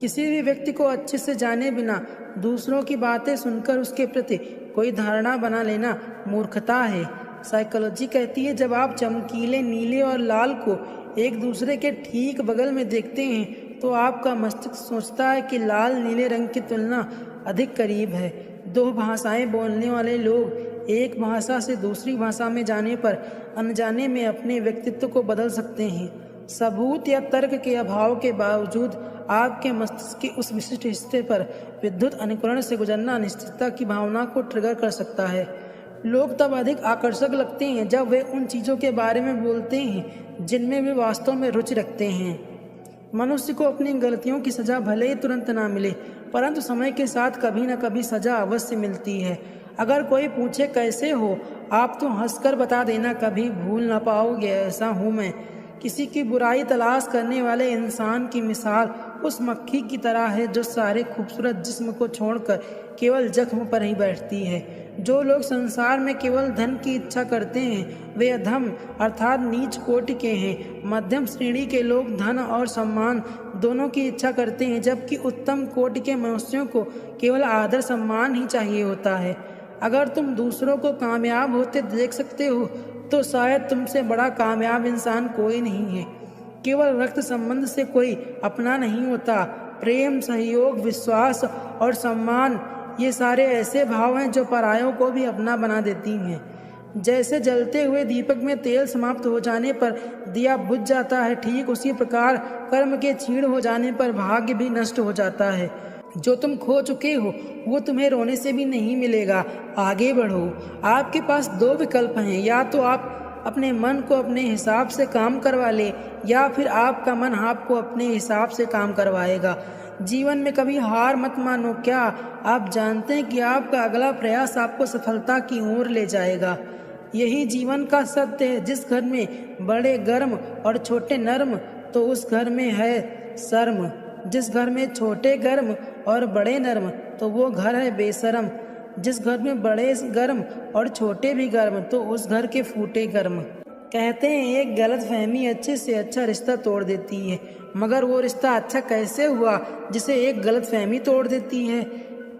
किसी भी व्यक्ति को अच्छे से जाने बिना दूसरों की बातें सुनकर उसके प्रति कोई धारणा बना लेना मूर्खता है। साइकोलॉजी कहती है जब आप चमकीले नीले और लाल को एक दूसरे के ठीक बगल में देखते हैं तो आपका मस्तिष्क सोचता है कि लाल नीले रंग की तुलना अधिक करीब है। दो भाषाएं बोलने वाले लोग एक भाषा से दूसरी भाषा में जाने पर अनजाने में अपने व्यक्तित्व को बदल सकते हैं। सबूत या तर्क के अभाव के बावजूद आपके मस्तिष्क के उस विशिष्ट हिस्से पर विद्युत अनुकरण से गुजरना अनिश्चितता की भावना को ट्रिगर कर सकता है। लोग तब अधिक आकर्षक लगते हैं जब वे उन चीज़ों के बारे में बोलते हैं जिनमें वे वास्तव में रुचि रखते हैं। मनुष्य को अपनी गलतियों की सज़ा भले ही तुरंत ना मिले, परंतु समय के साथ कभी न कभी सज़ा अवश्य मिलती है। अगर कोई पूछे कैसे हो, आप तो हंसकर बता देना कभी भूल ना पाओगे ऐसा हूँ मैं। किसी की बुराई तलाश करने वाले इंसान की मिसाल उस मक्खी की तरह है जो सारे खूबसूरत जिस्म को छोड़कर केवल जख्म पर ही बैठती है। जो लोग संसार में केवल धन की इच्छा करते हैं वे अधम अर्थात नीच कोटि के हैं। मध्यम श्रेणी के लोग धन और सम्मान दोनों की इच्छा करते हैं, जबकि उत्तम कोटि के मनुष्यों को केवल आदर सम्मान ही चाहिए होता है। अगर तुम दूसरों को कामयाब होते देख सकते हो तो शायद तुमसे बड़ा कामयाब इंसान कोई नहीं है। केवल रक्त संबंध से कोई अपना नहीं होता। प्रेम, सहयोग, विश्वास और सम्मान ये सारे ऐसे भाव हैं जो परायों को भी अपना बना देती हैं। जैसे जलते हुए दीपक में तेल समाप्त हो जाने पर दिया बुझ जाता है, ठीक उसी प्रकार कर्म के क्षीण हो जाने पर भाग्य भी नष्ट हो जाता है। जो तुम खो चुके हो वो तुम्हें रोने से भी नहीं मिलेगा। आगे बढ़ो। आपके पास दो विकल्प हैं, या तो आप अपने मन को अपने हिसाब से काम करवा ले या फिर आपका मन आपको अपने हिसाब से काम करवाएगा। जीवन में कभी हार मत मानो। क्या आप जानते हैं कि आपका अगला प्रयास आपको सफलता की ओर ले जाएगा? यही जीवन का सत्य है। जिस घर में बड़े गर्म और छोटे नर्म तो उस घर में है शर्म। जिस घर में छोटे गर्म और बड़े नर्म तो वो घर है बेशर्म। जिस घर में बड़े गर्म और छोटे भी गर्म तो उस घर के फूटे गर्म। कहते हैं एक गलत फहमी अच्छे से अच्छा रिश्ता तोड़ देती है, मगर वो रिश्ता अच्छा कैसे हुआ जिसे एक गलत फहमी तोड़ देती है?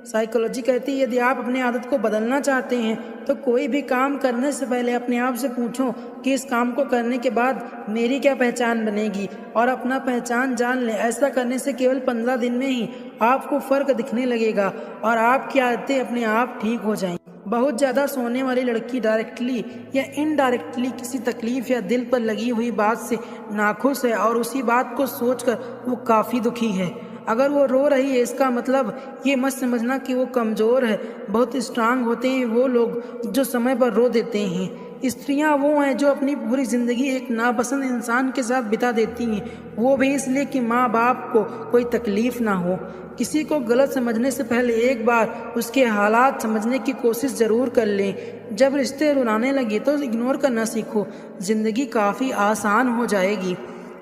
साइकोलॉजी कहती है यदि आप अपनी आदत को बदलना चाहते हैं तो कोई भी काम करने से पहले अपने आप से पूछो कि इस काम को करने के बाद मेरी क्या पहचान बनेगी, और अपना पहचान जान लें। ऐसा करने से केवल 15 दिन में ही आपको फ़र्क दिखने लगेगा और आपकी आदतें अपने आप ठीक हो जाएंगी। बहुत ज़्यादा सोने वाली लड़की डायरेक्टली या इनडायरेक्टली किसी तकलीफ़ या दिल पर लगी हुई बात से नाखुश है और उसी बात को सोचकर वो काफ़ी दुखी है। अगर वो रो रही है इसका मतलब ये मत समझना कि वो कमज़ोर है। बहुत स्ट्रांग होते हैं वो लोग जो समय पर रो देते हैं। स्त्रियां वो हैं जो अपनी पूरी ज़िंदगी एक नापसंद इंसान के साथ बिता देती हैं, वो भी इसलिए कि माँ बाप को कोई तकलीफ़ ना हो। किसी को गलत समझने से पहले एक बार उसके हालात समझने की कोशिश ज़रूर कर लें। जब रिश्ते रुलाने लगे तो इग्नोर करना सीखो, ज़िंदगी काफ़ी आसान हो जाएगी।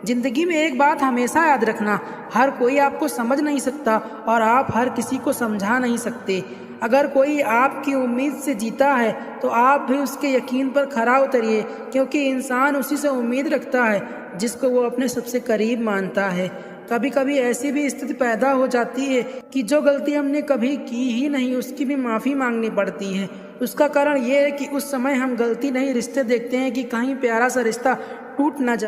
ज़िंदगी में एक बात हमेशा याद रखना, हर कोई आपको समझ नहीं सकता और आप हर किसी को समझा नहीं सकते। अगर कोई आपकी उम्मीद से जीता है तो आप भी उसके यकीन पर खरा उतरिए, क्योंकि इंसान उसी से उम्मीद रखता है जिसको वो अपने सबसे करीब मानता है। कभी कभी ऐसी भी स्थिति पैदा हो जाती है कि जो गलती हमने कभी की ही नहीं उसकी भी माफ़ी मांगनी पड़ती है। उसका कारण ये है कि उस समय हम गलती नहीं रिश्ते देखते हैं कि कहीं प्यारा सा रिश्ता टूट ना जाए।